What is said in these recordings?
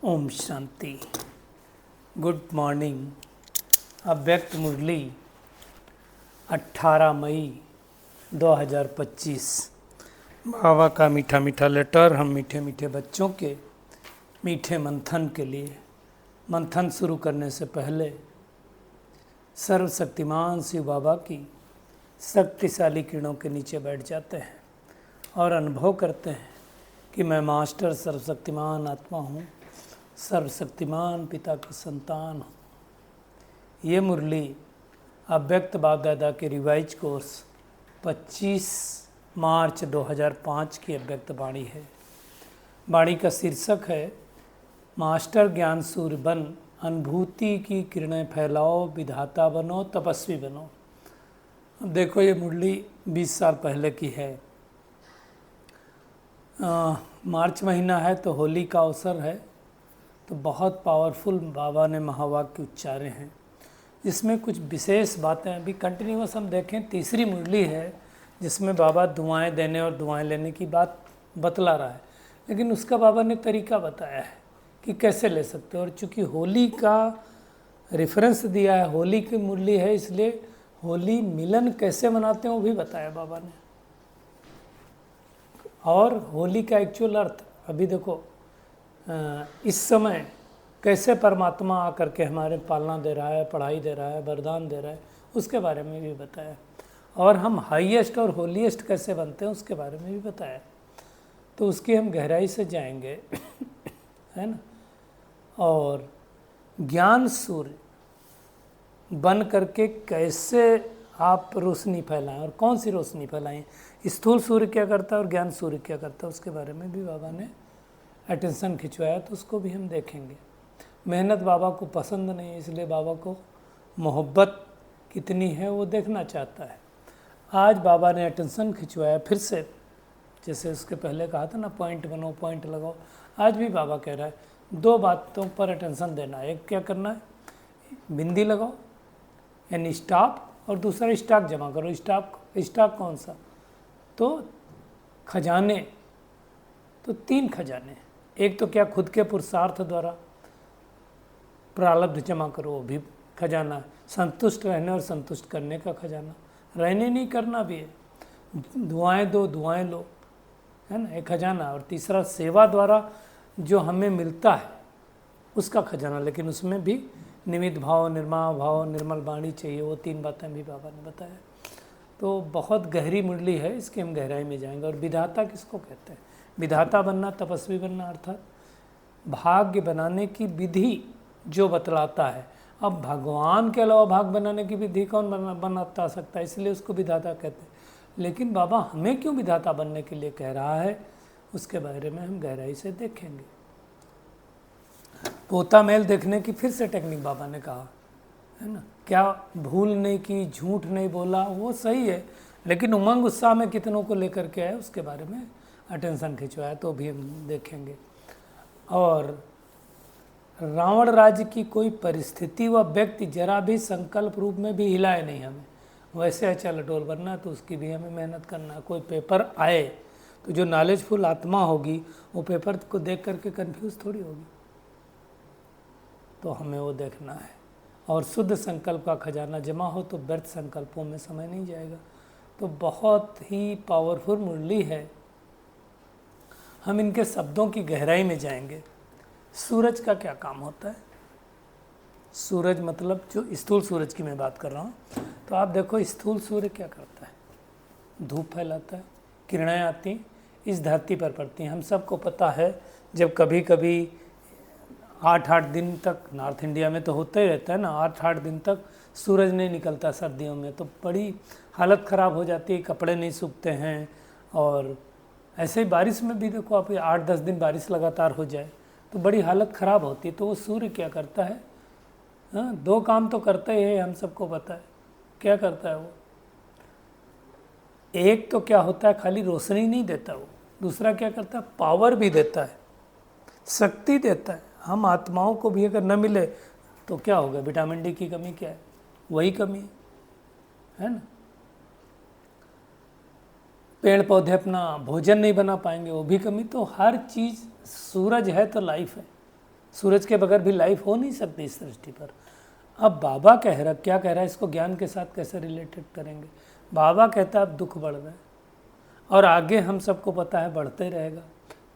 Om Shanti. Good morning. अव्यक्त मुरली 18 मई 2025। बाबा का मीठा मीठा लेटर हम मीठे मीठे बच्चों के मीठे मंथन के लिए। मंथन शुरू करने से पहले सर्वशक्तिमान शिव बाबा की शक्तिशाली किरणों के नीचे बैठ जाते हैं और अनुभव करते हैं कि मैं मास्टर सर्वशक्तिमान आत्मा हूँ, सर्वशक्तिमान पिता की संतान हूँ। ये मुरली अव्यक्त बाप दादा के रिवाइज कोर्स 25 मार्च 2005 की अव्यक्त वाणी है। वाणी का शीर्षक है मास्टर ज्ञान सूर्य बन, अनुभूति की किरणें फैलाओ, विधाता बनो, तपस्वी बनो। अब देखो, ये मुरली 20 साल पहले की है। मार्च महीना है तो होली का अवसर है, तो बहुत पावरफुल बाबा ने महावाक्य उच्चारे हैं। इसमें कुछ विशेष बातें अभी कंटिन्यूअस हम देखें। तीसरी मुरली है जिसमें बाबा दुआएं देने और दुआएं लेने की बात बतला रहा है, लेकिन उसका बाबा ने तरीका बताया है कि कैसे ले सकते हो। और चूँकि होली का रेफरेंस दिया है, होली की मुरली है, इसलिए होली मिलन कैसे मनाते हैं वो भी बताया बाबा ने। और होली का एक्चुअल अर्थ अभी देखो, इस समय कैसे परमात्मा आकर के हमारे पालना दे रहा है, पढ़ाई दे रहा है, वरदान दे रहा है, उसके बारे में भी बताया। और हम हाईएस्ट और होलीएस्ट कैसे बनते हैं उसके बारे में भी बताया। तो उसकी हम गहराई से जाएंगे है ना। और ज्ञान सूर्य बन करके कैसे आप रोशनी फैलाएं और कौन सी रोशनी फैलाएं, स्थूल सूर्य क्या करता है और ज्ञान सूर्य क्या करता है, उसके बारे में भी बाबा ने अटेंशन खिंचवाया, तो उसको भी हम देखेंगे। मेहनत बाबा को पसंद नहीं है, इसलिए बाबा को मोहब्बत कितनी है वो देखना चाहता है। आज बाबा ने अटेंशन खिंचवाया फिर से, जैसे उसके पहले कहा था ना, पॉइंट बनो, पॉइंट लगाओ। आज भी बाबा कह रहा है दो बातों पर अटेंशन देना है। एक क्या करना है, बिंदी लगाओ यानी स्टॉप, और दूसरा स्टॉक जमा करो। स्टॉक कौन सा, तो खजाने, तो 3 खजाने। एक तो क्या, खुद के पुरुषार्थ द्वारा प्रारब्ध जमा करो, वो भी खजाना है। संतुष्ट रहने और संतुष्ट करने का खजाना, रहने नहीं करना भी है। दुआएं दो, दुआएं लो, है ना, एक खजाना। और तीसरा सेवा द्वारा जो हमें मिलता है उसका खजाना, लेकिन उसमें भी निमित्त भाव, निर्मल भाव, निर्मल वाणी चाहिए। वो 3 बातें भी बाबा ने बताया। तो बहुत गहरी मुरली है, इसकी हम गहराई में जाएंगे। और विधाता किसको कहते हैं? विधाता बनना, तपस्वी बनना, अर्थात भाग्य बनाने की विधि जो बतलाता है। अब भगवान के अलावा भाग बनाने की विधि कौन बनाता सकता है, इसलिए उसको विधाता कहते हैं। लेकिन बाबा हमें क्यों विधाता बनने के लिए कह रहा है, उसके बारे में हम गहराई से देखेंगे। पोता मेल देखने की फिर से टेक्निक बाबा ने कहा, है ना। क्या भूल नहीं की, झूठ नहीं बोला, वो सही है, लेकिन उमंग उत्साह में कितनों को लेकर के आए उसके बारे में अटेंशन खिंचवाया, तो भी हम देखेंगे। और रावण राज्य की कोई परिस्थिति व व्यक्ति जरा भी संकल्प रूप में भी हिलाए नहीं हमें। वैसे अचल अटोल बनना, तो उसकी भी हमें मेहनत करना। कोई पेपर आए तो जो नॉलेजफुल आत्मा होगी वो पेपर को देख करके कंफ्यूज थोड़ी होगी, तो हमें वो देखना है। और शुद्ध संकल्प का खजाना जमा हो तो व्यर्थ संकल्पों में समय नहीं जाएगा। तो बहुत ही पावरफुल मुरली है। हम इनके शब्दों की गहराई में जाएंगे। सूरज का क्या काम होता है? सूरज मतलब जो स्थूल सूरज की मैं बात कर रहा हूँ। तो आप देखो, स्थूल सूर्य क्या करता है? धूप फैलाता है, किरणें आती इस धरती पर पड़ती हैं। हम सबको पता है, जब कभी कभी 8-8 दिन तक, नॉर्थ इंडिया में तो होता ही रहता है ना, 8-8 दिन तक सूरज नहीं निकलता सर्दियों में, तो बड़ी हालत ख़राब हो जाती है, कपड़े नहीं सूखते हैं। और ऐसे ही बारिश में भी देखो, आप 8-10 दिन बारिश लगातार हो जाए तो बड़ी हालत ख़राब होती है। तो वो सूर्य क्या करता है? हाँ, 2 काम तो करता ही है, हम सबको पता है। क्या करता है वो? एक तो क्या होता है, खाली रोशनी नहीं देता वो, दूसरा क्या करता है, पावर भी देता है, शक्ति देता है। हम आत्माओं को भी अगर न मिले तो क्या होगा? विटामिन डी की कमी क्या है? वही कमी है ना। पेड़ पौधे अपना भोजन नहीं बना पाएंगे, वो भी कमी। तो हर चीज़, सूरज है तो लाइफ है, सूरज के बगैर भी लाइफ हो नहीं सकती इस सृष्टि पर। अब बाबा क्या कह रहा है, इसको ज्ञान के साथ कैसे रिलेटेड करेंगे। बाबा कहता है अब दुख बढ़ रहा है और आगे हम सबको पता है बढ़ते रहेगा,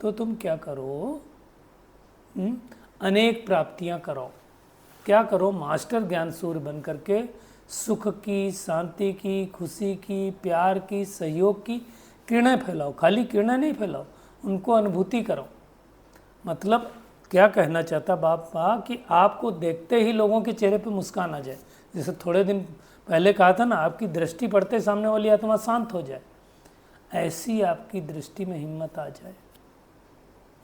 तो तुम क्या करो, अनेक प्राप्तियां करो। क्या करो, मास्टर ज्ञान सूर्य बन करके सुख की, शांति की, खुशी की, प्यार की, सहयोग की किरणें फैलाओ। खाली किरणें नहीं फैलाओ, उनको अनुभूति करो। मतलब क्या कहना चाहता बाबा कि आपको देखते ही लोगों के चेहरे पे मुस्कान आ जाए। जैसे थोड़े दिन पहले कहा था ना, आपकी दृष्टि पड़ते सामने वाली आत्मा शांत हो जाए, ऐसी आपकी दृष्टि में हिम्मत आ जाए,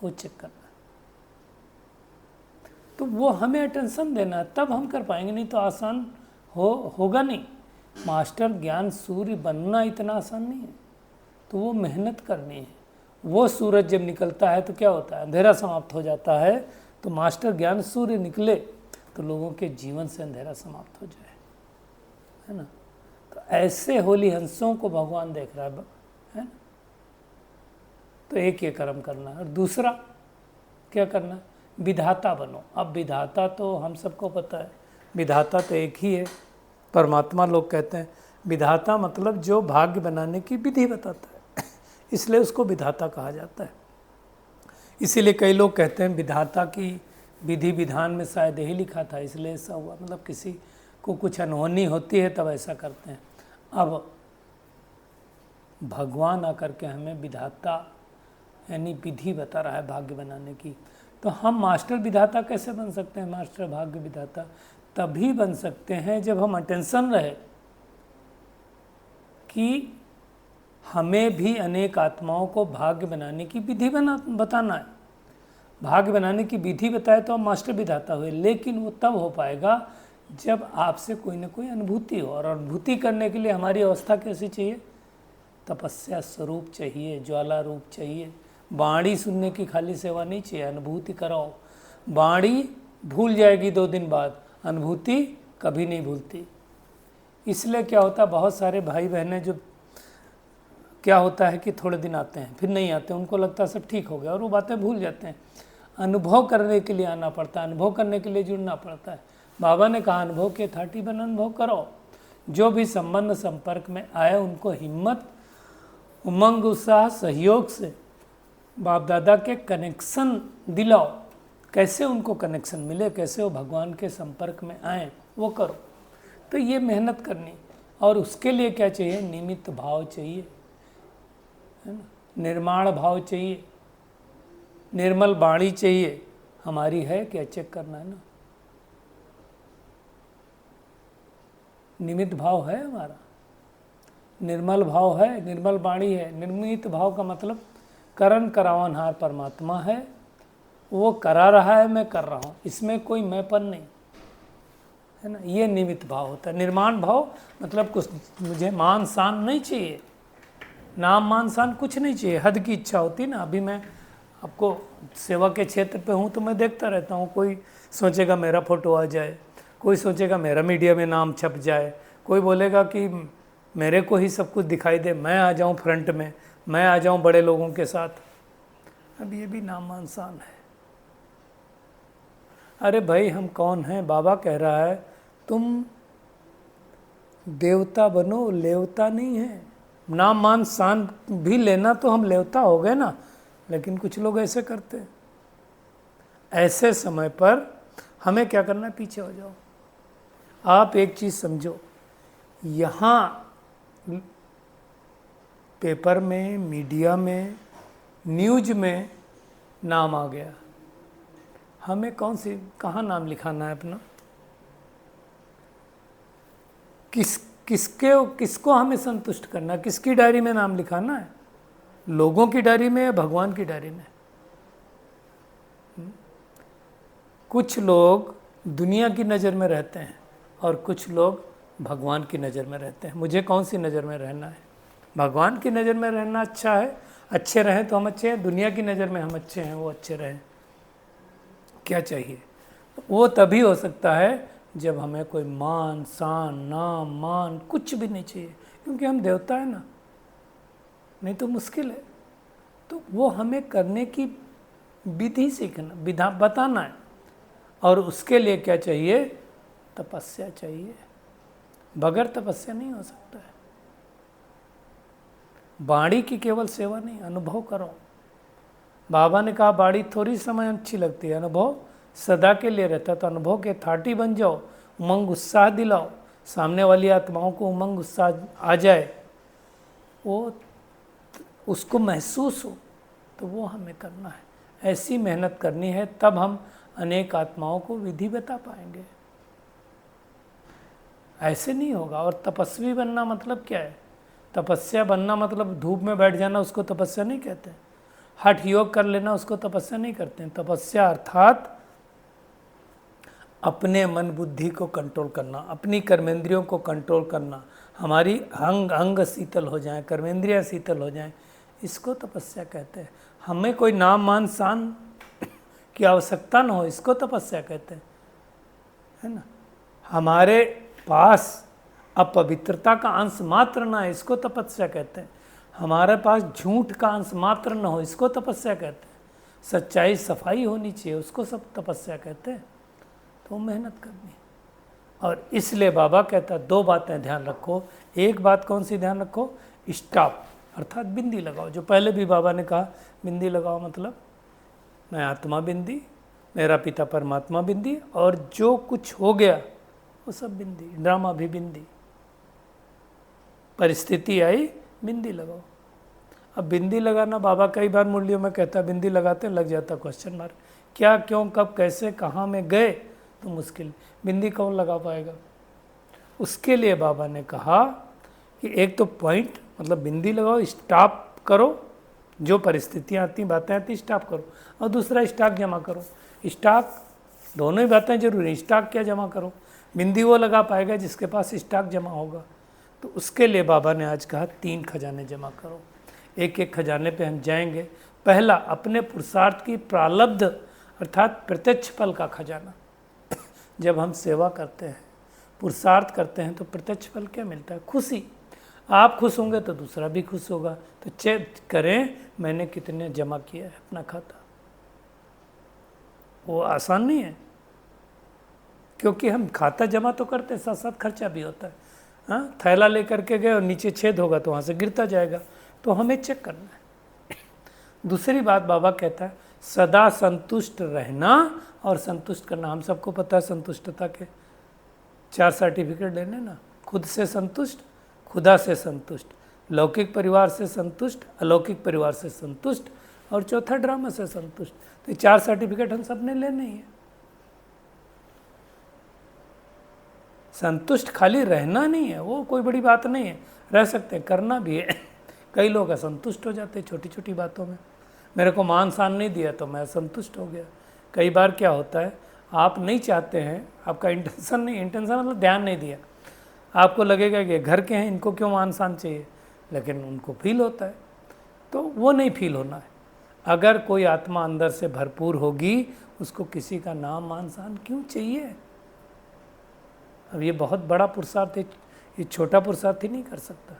वो चेक करना। तो वो हमें अटेंशन देना है, तब हम कर पाएंगे, नहीं तो आसान होगा नहीं। मास्टर ज्ञान सूर्य बनना इतना आसान नहीं है, तो वो मेहनत करनी है। वो सूरज जब निकलता है तो क्या होता है, अंधेरा समाप्त हो जाता है। तो मास्टर ज्ञान सूर्य निकले तो लोगों के जीवन से अंधेरा समाप्त हो जाए, है ना। तो ऐसे होली हंसों को भगवान देख रहा है ना। तो एक ये कर्म करना है, और दूसरा क्या करना है, विधाता बनो। अब विधाता तो हम सबको पता है, विधाता तो एक ही है, परमात्मा। लोग कहते हैं विधाता मतलब जो भाग्य बनाने की विधि बताता है, इसलिए उसको विधाता कहा जाता है। इसीलिए कई लोग कहते हैं विधाता की विधि विधान में शायद यही लिखा था, इसलिए ऐसा हुआ। मतलब किसी को कुछ अनहोनी होती है तब ऐसा करते हैं। अब भगवान आकर के हमें विधाता यानी विधि बता रहा है भाग्य बनाने की। तो हम मास्टर विधाता कैसे बन सकते हैं, मास्टर भाग्य विधाता तभी बन सकते हैं जब हम अटेंशन रहे कि हमें भी अनेक आत्माओं को भाग्य बनाने की विधि बताना है। भाग्य बनाने की विधि बताए तो हम मास्टर विधाता हुए, लेकिन वो तब हो पाएगा जब आपसे कोई ना कोई अनुभूति हो। और अनुभूति करने के लिए हमारी अवस्था कैसी चाहिए, तपस्या स्वरूप चाहिए, ज्वाला रूप चाहिए। वाणी सुनने की खाली सेवा नहीं चाहिए, अनुभूति कराओ। वाणी भूल जाएगी 2 दिन बाद, अनुभूति कभी नहीं भूलती। इसलिए क्या होता है, बहुत सारे भाई बहनें जो क्या होता है कि थोड़े दिन आते हैं फिर नहीं आते, उनको लगता है सब ठीक हो गया और वो बातें भूल जाते हैं। अनुभव करने के लिए आना पड़ता है, अनुभव करने के लिए जुड़ना पड़ता है। बाबा ने कहा अनुभव के थाटी बन अनुभव करो। जो भी संबंध संपर्क में आए उनको हिम्मत, उमंग, उत्साह, सहयोग से बाप दादा के कनेक्शन दिलाओ। कैसे उनको कनेक्शन मिले, कैसे वो भगवान के संपर्क में आए, वो करो। तो ये मेहनत करनी, और उसके लिए क्या चाहिए, निमित्त भाव चाहिए, है ना, निर्माण भाव चाहिए, निर्मल वाणी चाहिए। हमारी है क्या, चेक करना है ना। निमित्त भाव है हमारा, निर्मल भाव है, निर्मल वाणी है। निर्मित भाव का मतलब करण करावनहार परमात्मा है, वो करा रहा है, मैं कर रहा हूँ, इसमें कोई मैंपन नहीं, है ना। ये निमित्त भाव होता है। निर्माण भाव मतलब कुछ मुझे मान शान नहीं चाहिए, नाम मान शान कुछ नहीं चाहिए। हद की इच्छा होती ना। अभी मैं आपको सेवा के क्षेत्र पे हूँ तो मैं देखता रहता हूँ, कोई सोचेगा मेरा फोटो आ जाए, कोई सोचेगा मेरा मीडिया में नाम छप जाए, कोई बोलेगा कि मेरे को ही सब कुछ दिखाई दे, मैं आ जाऊँ फ्रंट में, मैं आ जाऊँ बड़े लोगों के साथ। अब ये भी नाम मान शान है। अरे भाई हम कौन हैं, बाबा कह रहा है तुम देवता बनो, लेवता नहीं है। नाम मान शान भी लेना तो हम लेवता हो गए ना, लेकिन कुछ लोग ऐसे करते हैं। ऐसे समय पर हमें क्या करना है, पीछे हो जाओ। आप एक चीज़ समझो, यहाँ पेपर में, मीडिया में, न्यूज में नाम आ गया, हमें कहाँ नाम लिखाना है अपना, किसको हमें संतुष्ट करना, किसकी डायरी में नाम लिखाना है, लोगों की डायरी में या भगवान की डायरी में। कुछ लोग दुनिया की नज़र में रहते हैं और कुछ लोग भगवान की नज़र में रहते हैं। मुझे कौन सी नज़र में रहना है, भगवान की नज़र में रहना अच्छा है। अच्छे रहें तो हम अच्छे हैं, दुनिया की नज़र में हम अच्छे हैं, वो अच्छे रहें। क्या चाहिए, वो तभी हो सकता है जब हमें कोई मान शान, नाम मान कुछ भी नहीं चाहिए, क्योंकि हम देवता है ना, नहीं तो मुश्किल है। तो वो हमें करने की विधि सीखना, विधा बताना है। और उसके लिए क्या चाहिए? तपस्या चाहिए। बगैर तपस्या नहीं हो सकता है। बाणी की केवल सेवा नहीं, अनुभव करो। बाबा ने कहा बाड़ी थोड़ी समय अच्छी लगती है, अनुभव सदा के लिए रहता है। तो अनुभव के थाटी बन जाओ, उमंग उत्साह दिलाओ, सामने वाली आत्माओं को उमंग उत्साह आ जाए, वो उसको महसूस हो, तो वो हमें करना है। ऐसी मेहनत करनी है, तब हम अनेक आत्माओं को विधि बता पाएंगे। ऐसे नहीं होगा। और तपस्वी बनना मतलब क्या है? तपस्या बनना मतलब धूप में बैठ जाना, उसको तपस्या नहीं कहते। हठ योग कर लेना, उसको तपस्या नहीं करते हैं। तपस्या अर्थात अपने मन बुद्धि को कंट्रोल करना, अपनी कर्मेंद्रियों को कंट्रोल करना, हमारी अंग शीतल हो जाए, कर्मेंद्रियाँ शीतल हो जाएं, इसको तपस्या कहते हैं। हमें कोई नाम मान शान की आवश्यकता न हो, इसको तपस्या कहते हैं, है ना। हमारे पास अपवित्रता का अंश मात्र ना है, इसको तपस्या कहते हैं। हमारे पास झूठ का अंश मात्र न हो, इसको तपस्या कहते हैं। सच्चाई सफाई होनी चाहिए, उसको सब तपस्या कहते हैं। तो मेहनत करनी। और इसलिए बाबा कहता है 2 बातें ध्यान रखो। एक बात कौन सी ध्यान रखो? स्टॉप, अर्थात बिंदी लगाओ। जो पहले भी बाबा ने कहा बिंदी लगाओ, मतलब मैं आत्मा बिंदी, मेरा पिता परमात्मा बिंदी, और जो कुछ हो गया वो सब बिंदी। ड्रामा भी बिंदी, परिस्थिति आई बिंदी लगाओ। अब बिंदी लगाना, बाबा कई बार मुरलियों में कहता है बिंदी लगाते लग जाता क्वेश्चन मार्क, क्या, क्यों, कब, कैसे, कहाँ में गए, तो मुश्किल। बिंदी कौन लगा पाएगा? उसके लिए बाबा ने कहा कि एक तो पॉइंट, मतलब बिंदी लगाओ, स्टॉप करो, जो परिस्थितियाँ आती, बातें आती, स्टॉप करो। और दूसरा स्टॉक जमा करो। स्टॉक, दोनों ही बातें जरूरी। स्टॉक क्या जमा करो? बिंदी वो लगा पाएगा जिसके पास स्टॉक जमा होगा। तो उसके लिए बाबा ने आज कहा 3 खजाने जमा करो। एक एक खजाने पे हम जाएंगे। पहला, अपने पुरुषार्थ की प्रारब्ध अर्थात प्रत्यक्ष फल का खजाना। जब हम सेवा करते हैं, पुरुषार्थ करते हैं, तो प्रत्यक्ष फल क्या मिलता है? खुशी। आप खुश होंगे तो दूसरा भी खुश होगा। तो चेक करें मैंने कितने जमा किया है अपना खाता। वो आसान नहीं है, क्योंकि हम खाता जमा तो करते हैं, साथ साथ खर्चा भी होता है। हाँ, थैला लेकर के गए और नीचे छेद होगा तो वहाँ से गिरता जाएगा, तो हमें चेक करना है। दूसरी बात बाबा कहता है सदा संतुष्ट रहना और संतुष्ट करना। हम सबको पता है संतुष्टता के 4 सर्टिफिकेट लेने ना। खुद से संतुष्ट, खुदा से संतुष्ट, लौकिक परिवार से संतुष्ट, अलौकिक परिवार से संतुष्ट, और चौथा ड्रामा से संतुष्ट। तो 4 सर्टिफिकेट हम सब ने लेने ही है। संतुष्ट खाली रहना नहीं है, वो कोई बड़ी बात नहीं है, रह सकते हैं, करना भी है। कई लोग असंतुष्ट हो जाते हैं छोटी छोटी बातों में। मेरे को मान सम्मान नहीं दिया तो मैं असंतुष्ट हो गया। कई बार क्या होता है, आप नहीं चाहते हैं, आपका इंटेंशन नहीं, इंटेंशन मतलब ध्यान नहीं दिया, आपको लगेगा कि घर के हैं, इनको क्यों मान सम्मान चाहिए, लेकिन उनको फील होता है, तो वो नहीं फील होना है। अगर कोई आत्मा अंदर से भरपूर होगी, उसको किसी का नाम मान सम्मान क्यों चाहिए? अब ये बहुत बड़ा पुरुषार्थ है, ये छोटा पुरुषार्थ ही नहीं कर सकता।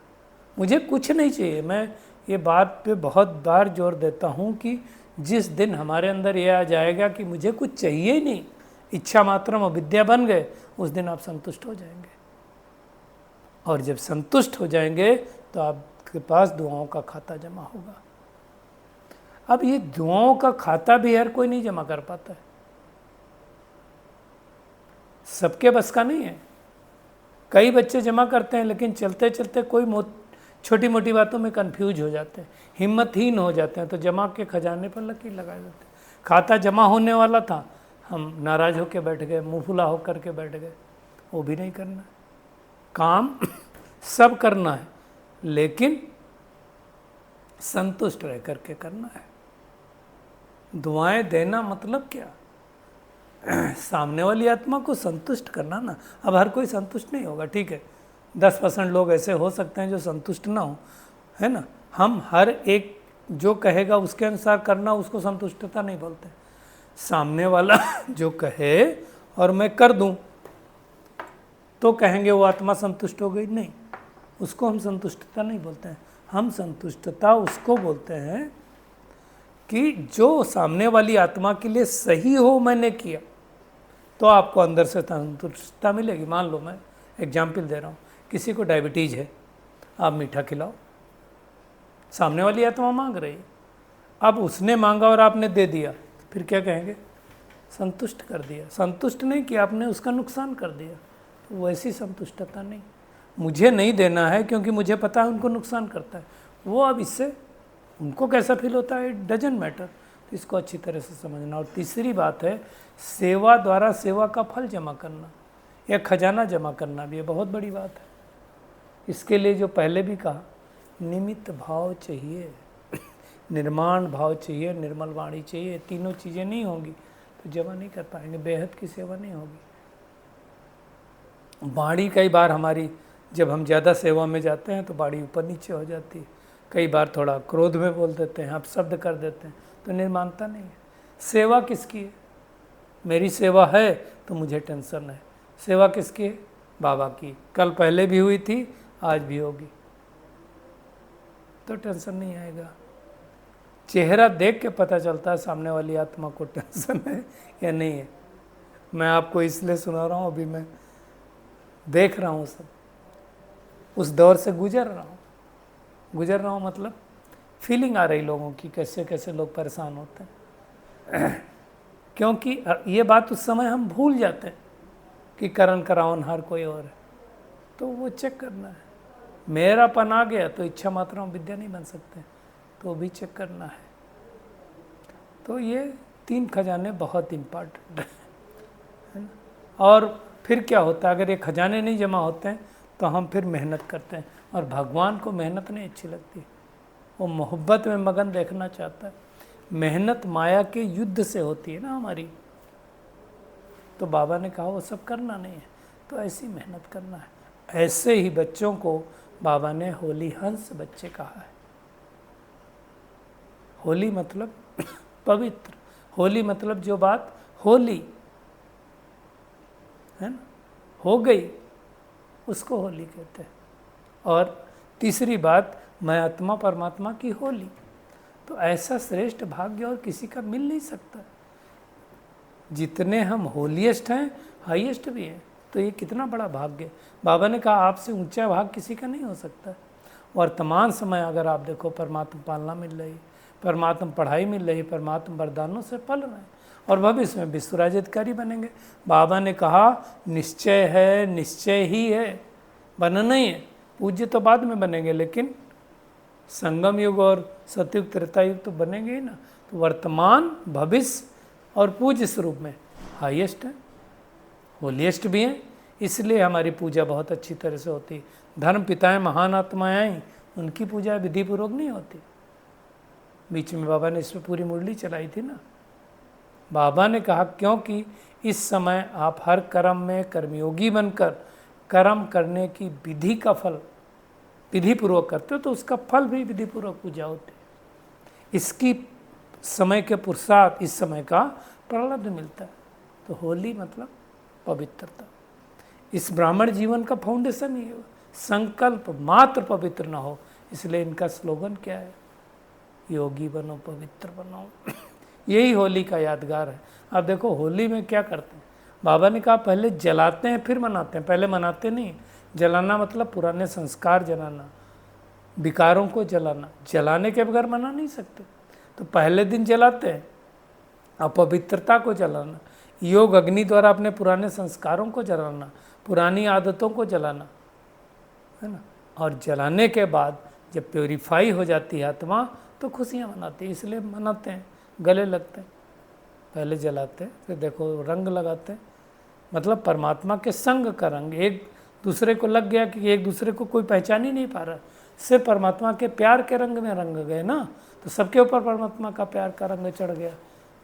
मुझे कुछ नहीं चाहिए। मैं ये बात पे बहुत बार जोर देता हूँ कि जिस दिन हमारे अंदर ये आ जाएगा कि मुझे कुछ चाहिए ही नहीं, इच्छा मात्रम अविद्या बन गए, उस दिन आप संतुष्ट हो जाएंगे। और जब संतुष्ट हो जाएंगे तो आपके पास दुआओं का खाता जमा होगा। अब ये दुआओं का खाता भी हर कोई नहीं जमा कर पाता है, सबके बस का नहीं है। कई बच्चे जमा करते हैं, लेकिन चलते चलते कोई छोटी मोटी बातों में कंफ्यूज हो जाते हैं, हिम्मतहीन हो जाते हैं, तो जमा के खजाने पर लकीर लगा देते हैं। खाता जमा होने वाला था, हम नाराज होकर बैठ गए, मुँह फुला होकर के बैठ गए। वो भी नहीं करना है। काम सब करना है, लेकिन संतुष्ट रह करके करना है। दुआएं देना मतलब क्या? सामने वाली आत्मा को संतुष्ट करना ना। अब हर कोई संतुष्ट नहीं होगा, ठीक है, 10% लोग ऐसे हो सकते हैं जो संतुष्ट ना हो, है ना। हम हर एक जो कहेगा उसके अनुसार करना, उसको संतुष्टता नहीं बोलते। सामने वाला जो कहे और मैं कर दूं तो कहेंगे वो आत्मा संतुष्ट हो गई, नहीं, उसको हम संतुष्टता नहीं बोलते हैं। हम संतुष्टता उसको बोलते हैं कि जो सामने वाली आत्मा के लिए सही हो मैंने किया, तो आपको अंदर से संतुष्टता मिलेगी। मान लो मैं एग्जाम्पल दे रहा हूँ, किसी को डायबिटीज़ है, आप मीठा खिलाओ, सामने वाली आत्मा मांग रही है, अब उसने मांगा और आपने दे दिया, फिर क्या कहेंगे? संतुष्ट कर दिया। संतुष्ट नहीं किया आपने, उसका नुकसान कर दिया। तो वैसी संतुष्टता नहीं, मुझे नहीं देना है क्योंकि मुझे पता है उनको नुकसान करता है। वो अब इससे उनको कैसा फील होता है, इट डजंट मैटर। तो इसको अच्छी तरह से समझना। और तीसरी बात है, सेवा द्वारा सेवा का फल जमा करना या खजाना जमा करना भी ये बहुत बड़ी बात है। इसके लिए जो पहले भी कहा, निमित्त भाव चाहिए, निर्माण भाव चाहिए, निर्मल वाणी चाहिए। तीनों चीज़ें नहीं होंगी तो जमा नहीं कर पाएंगे, बेहद की सेवा नहीं होगी। वाणी कई बार हमारी, जब हम ज़्यादा सेवा में जाते हैं तो वाणी ऊपर नीचे हो जाती है, कई बार थोड़ा क्रोध में बोल देते हैं, आप शब्द कर देते हैं, तो निर्माणता नहीं है। सेवा किसकी है? मेरी सेवा है तो मुझे टेंशन है। सेवा किसकी है? बाबा की। कल पहले भी हुई थी, आज भी होगी, तो टेंशन नहीं आएगा। चेहरा देख के पता चलता है सामने वाली आत्मा को टेंशन है या नहीं है। मैं आपको इसलिए सुना रहा हूँ, अभी मैं देख रहा हूँ, सब उस दौर से गुजर रहा हूँ मतलब फीलिंग आ रही लोगों की, कैसे कैसे लोग परेशान होते हैं। क्योंकि ये बात उस समय हम भूल जाते हैं कि करण करावन हर कोई और है, तो वो चेक करना है। मेरापन आ गया तो इच्छा मात्रा में विद्या नहीं बन सकते, तो भी चेक करना है। तो ये 3 खजाने बहुत इम्पॉर्टेंट है ना। और फिर क्या होता है, अगर ये खजाने नहीं जमा होते हैं तो हम फिर मेहनत करते हैं, और भगवान को मेहनत नहीं अच्छी लगती, वो मोहब्बत में मगन देखना चाहता है। मेहनत माया के युद्ध से होती है ना हमारी, तो बाबा ने कहा वो सब करना नहीं है, तो ऐसी मेहनत करना है। ऐसे ही बच्चों को बाबा ने होली हंस बच्चे कहा है। होली मतलब पवित्र, होली मतलब जो बात होली है ना, हो गई, उसको होली कहते हैं। और तीसरी बात, मैं आत्मा परमात्मा की होली। तो ऐसा श्रेष्ठ भाग्य और किसी का मिल नहीं सकता। जितने हम होलीएस्ट हैं, हाईएस्ट भी हैं, तो ये कितना बड़ा भाग्य। बाबा ने कहा आपसे ऊंचा भाग किसी का नहीं हो सकता। वर्तमान समय अगर आप देखो, परमात्मा पालना मिल रही, परमात्मा पढ़ाई मिल रही, परमात्मा वरदानों से पल रहे हैं, और भविष्य में विश्व राज्याधिकारी बनेंगे। बाबा ने कहा निश्चय है, निश्चय ही है, बनना ही है। पूज्य तो बाद में बनेंगे, लेकिन संगम युग और सतयुग त्रेता युग तो बनेंगे ही ना। तो वर्तमान, भविष्य और पूज्य स्वरूप में हाईएस्ट है, होलीएस्ट भी हैं, इसलिए हमारी पूजा बहुत अच्छी तरह से होती है। धर्म पिताएं, महान आत्माएं आई, उनकी पूजा विधिपूर्वक नहीं होती। बीच में बाबा ने इस पर पूरी मुरली चलाई थी ना। बाबा ने कहा क्योंकि इस समय आप हर कर्म में कर्मयोगी बनकर कर्म करने की विधि का फल विधिपूर्वक करते हो, तो उसका फल भी विधिपूर्वक पूजा होती है। इसकी समय के पुरुषार्थ, इस समय का प्रारब्ध मिलता है। तो होली मतलब पवित्रता। इस ब्राह्मण जीवन का फाउंडेशन ही है, संकल्प मात्र पवित्र ना हो। इसलिए इनका स्लोगन क्या है? योगी बनो, पवित्र बनो। यही होली का यादगार है। अब देखो होली में क्या करते हैं, बाबा ने कहा पहले जलाते हैं फिर मनाते हैं। पहले मनाते नहीं। जलाना मतलब पुराने संस्कार जलाना, विकारों को जलाना। जलाने के बगैर मना नहीं सकते, तो पहले दिन जलाते हैं, अपवित्रता को जलाना, योग अग्नि द्वारा अपने पुराने संस्कारों को जलाना, पुरानी आदतों को जलाना, है ना। और जलाने के बाद जब प्योरीफाई हो जाती है आत्मा, तो खुशियाँ मनाती है। इसलिए मनाते हैं, गले लगते हैं, पहले जलाते हैं, फिर देखो रंग लगाते हैं। मतलब परमात्मा के संग का रंग। एक दूसरे को लग गया कि एक दूसरे को कोई पहचान ही नहीं पा रहा, सिर्फ परमात्मा के प्यार के रंग में रंग गए ना, तो सबके ऊपर परमात्मा का प्यार का रंग चढ़ गया,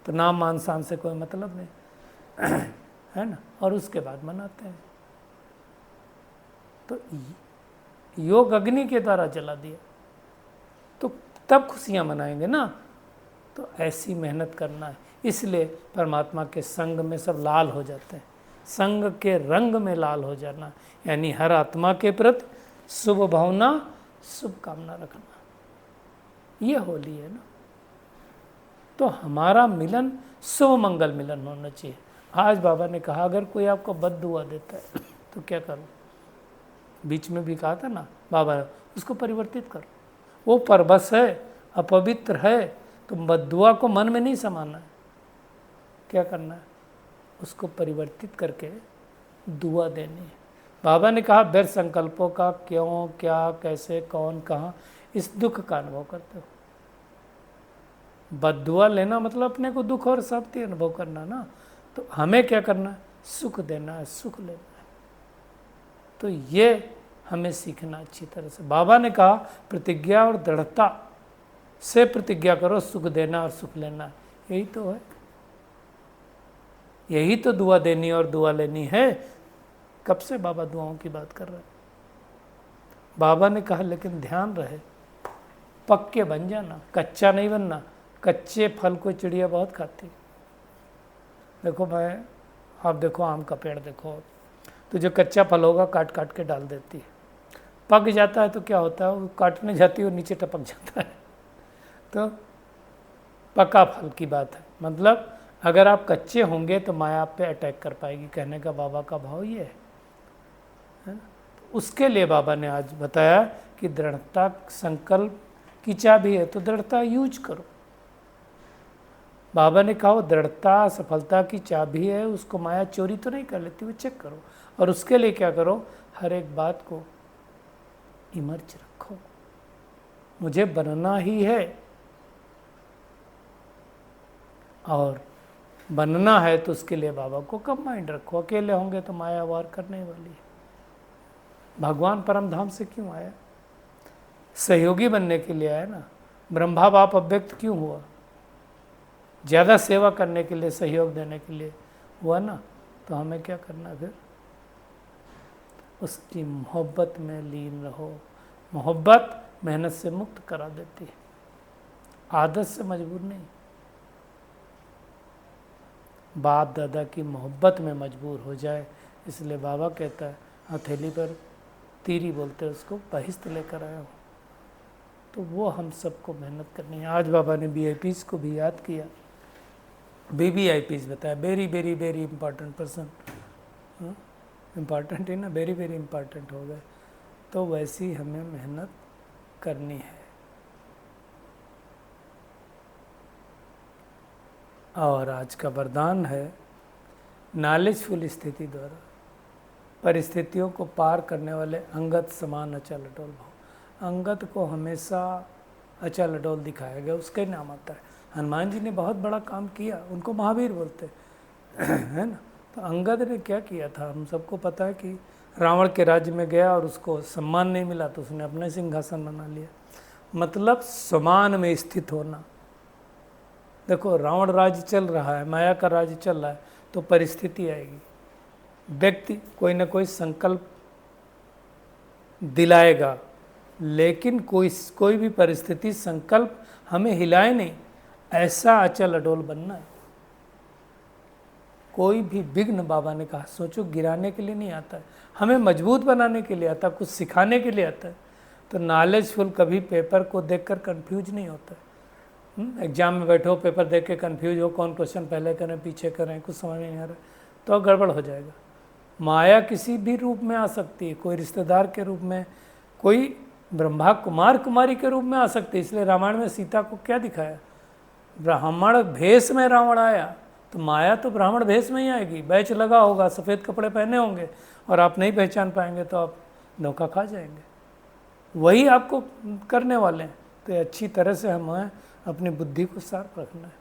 तो नाम मान शान से कोई मतलब नहीं है ना। और उसके बाद मनाते हैं। तो योग अग्नि के द्वारा जला दिया, तो तब खुशियाँ मनाएंगे ना। तो ऐसी मेहनत करना है। इसलिए परमात्मा के संग में सब लाल हो जाते हैं, संग के रंग में लाल हो जाना, यानी हर आत्मा के प्रति शुभ भावना, शुभ कामना रखना, ये होली है ना। तो हमारा मिलन शुभ मंगल मिलन होना चाहिए। आज बाबा ने कहा अगर कोई आपको बद दुआ देता है तो क्या करो? बीच में भी कहा था ना बाबा, उसको परिवर्तित करो। वो परबस है, अपवित्र है, तो बद दुआ को मन में नहीं समाना है। क्या करना है? उसको परिवर्तित करके दुआ देनी है। बाबा ने कहा व्यर्थ संकल्पों का क्यों, क्या, कैसे, कौन, कहाँ, इस दुख का अनुभव करते हो। बद्दुआ लेना मतलब अपने को दुख और शांति अनुभव करना ना। तो हमें क्या करना है? सुख देना है, सुख लेना है। तो ये हमें सीखना अच्छी तरह से। बाबा ने कहा प्रतिज्ञा और दृढ़ता से प्रतिज्ञा करो, सुख देना और सुख लेना। यही तो है, यही तो दुआ देनी और दुआ लेनी है। कब से बाबा दुआओं की बात कर रहे हैं? बाबा ने कहा लेकिन ध्यान रहे पक्के बन जाना, कच्चा नहीं बनना। कच्चे फल को चिड़िया बहुत खाती। देखो आप देखो आम का पेड़ देखो, तो जो कच्चा फल होगा काट काट के डाल देती है। पक जाता है तो क्या होता है? वो काटने जाती है और नीचे टपक जाता है। तो पका फल की बात है। मतलब अगर आप कच्चे होंगे तो माया आप पे अटैक कर पाएगी। कहने का बाबा का भाव ये है। उसके लिए बाबा ने आज बताया कि दृढ़ता संकल्प की चाबी है, तो दृढ़ता यूज करो। बाबा ने कहा दृढ़ता सफलता की चाबी है, उसको माया चोरी तो नहीं कर लेती, वो चेक करो। और उसके लिए क्या करो? हर एक बात को इमर्ज रखो, मुझे बनना ही है। और बनना है तो उसके लिए बाबा को कम माइंड रखो। अकेले होंगे तो माया वार करने वाली है। भगवान परम धाम से क्यों आया? सहयोगी बनने के लिए आया ना। ब्रह्मा बाप अव्यक्त क्यों हुआ? ज़्यादा सेवा करने के लिए, सहयोग देने के लिए हुआ ना। तो हमें क्या करना फिर? उसकी मोहब्बत में लीन रहो। मोहब्बत मेहनत से मुक्त करा देती है, आदत से मजबूर नहीं। बाप दादा की मोहब्बत में मजबूर हो जाए। इसलिए बाबा कहता है हथेली पर तीरी बोलते हैं उसको, बहिश्त लेकर आया हो। तो वो हम सबको मेहनत करनी है। आज बाबा ने VIPs को भी याद किया। VVIPs बताया, very very very important person. Important है ना, वेरी वेरी इंपॉर्टेंट हो गए। तो वैसी हमें मेहनत करनी है। और आज का वरदान है नॉलेजफुल स्थिति द्वारा परिस्थितियों को पार करने वाले अंगत समान अचल अटोल भाव। अंगत को हमेशा अचल अटोल दिखाया गया, उसका ही नाम आता है। हनुमान जी ने बहुत बड़ा काम किया, उनको महावीर बोलते है ना। तो अंगद ने क्या किया था हम सबको पता है कि रावण के राज्य में गया और उसको सम्मान नहीं मिला तो उसने अपने सिंहासन बना लिया। मतलब समान में स्थित होना। देखो रावण राज्य चल रहा है, माया का राज्य चल रहा है, तो परिस्थिति आएगी। व्यक्ति कोई ना कोई संकल्प दिलाएगा, लेकिन कोई भी परिस्थिति संकल्प हमें हिलाए नहीं। ऐसा अचल अडोल बनना है। कोई भी विघ्न बाबा ने कहा सोचो गिराने के लिए नहीं आता है, हमें मजबूत बनाने के लिए आता है, कुछ सिखाने के लिए आता है। तो नॉलेजफुल कभी पेपर को देखकर कंफ्यूज नहीं होता है। एग्जाम में बैठो, पेपर देख के कंफ्यूज हो, कौन क्वेश्चन पहले करें पीछे करें, कुछ समझ नहीं आ रहा, तो गड़बड़ हो जाएगा। माया किसी भी रूप में आ सकती है, कोई रिश्तेदार के रूप में, कोई ब्रह्मा कुमार कुमारी के रूप में आ सकती है। इसलिए रामायण में सीता को क्या दिखाया? ब्राह्मण भेष में रावण आया, तो माया तो ब्राह्मण भेष में ही आएगी। बैच लगा होगा, सफ़ेद कपड़े पहने होंगे और आप नहीं पहचान पाएंगे तो आप धोखा खा जाएंगे। वही आपको करने वाले हैं। तो अच्छी तरह से हमें अपनी बुद्धि को शार्प रखना है।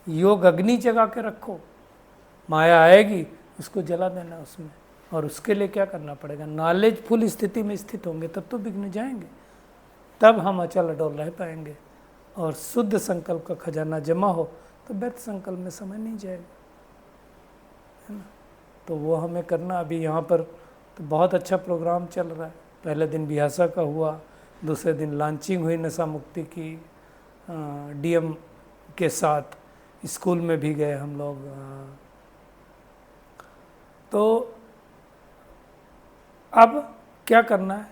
योग अग्नि जगा के रखो, माया आएगी उसको जला देना उसमें। और उसके लिए क्या करना पड़ेगा? नॉलेजफुल स्थिति में स्थित होंगे तब तो विघ्न जाएंगे, तब हम अचल अडोल रह पाएंगे। और शुद्ध संकल्प का खजाना जमा हो तो व्यर्थ संकल्प में समय नहीं जाएगा, है ना। तो वो हमें करना। अभी यहाँ पर तो बहुत अच्छा प्रोग्राम चल रहा है। पहले दिन बिहासा का हुआ, दूसरे दिन लॉन्चिंग हुई नशा मुक्ति की DM के साथ। स्कूल में भी गए हम लोग। तो अब क्या करना है?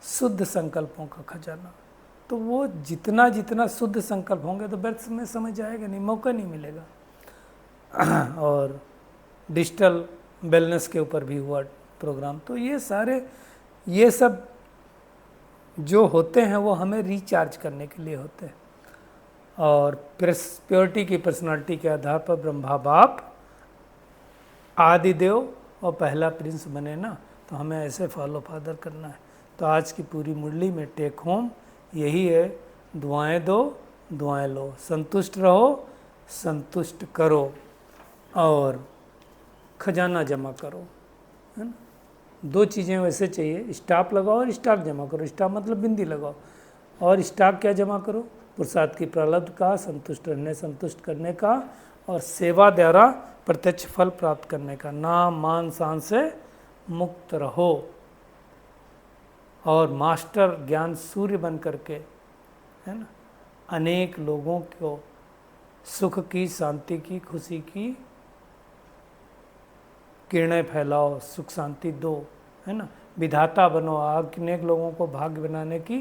शुद्ध संकल्पों का खजाना, तो वो जितना जितना शुद्ध संकल्प होंगे तो व्यर्थ में समझ आएगा नहीं, मौका नहीं मिलेगा। और डिजिटल वेलनेस के ऊपर भी हुआ प्रोग्राम। तो ये सब जो होते हैं वो हमें रिचार्ज करने के लिए होते हैं। और प्योरिटी की पर्सनालिटी के आधार पर ब्रह्मा बाप आदि देव और पहला प्रिंस बने ना, तो हमें ऐसे फॉलो फादर करना है। तो आज की पूरी मुरली में टेक होम यही है, दुआएं दो दुआएं लो, संतुष्ट रहो संतुष्ट करो, और खजाना जमा करो, है ना। दो चीज़ें वैसे चाहिए, स्टॉप लगाओ और स्टॉक जमा करो। स्टॉप मतलब बिंदी लगाओ, और स्टॉक क्या जमा करो? पुरुषार्थ की प्रलब्ध का, संतुष्ट रहने संतुष्ट करने का, और सेवा द्वारा प्रत्यक्ष फल प्राप्त करने का। नाम मान शान से मुक्त रहो, और मास्टर ज्ञान सूर्य बन करके, है ना, अनेक लोगों को सुख की, शांति की, खुशी की किरणें फैलाओ, सुख शांति दो, है ना। विधाता बनो, अनेक लोगों को भाग्य बनाने की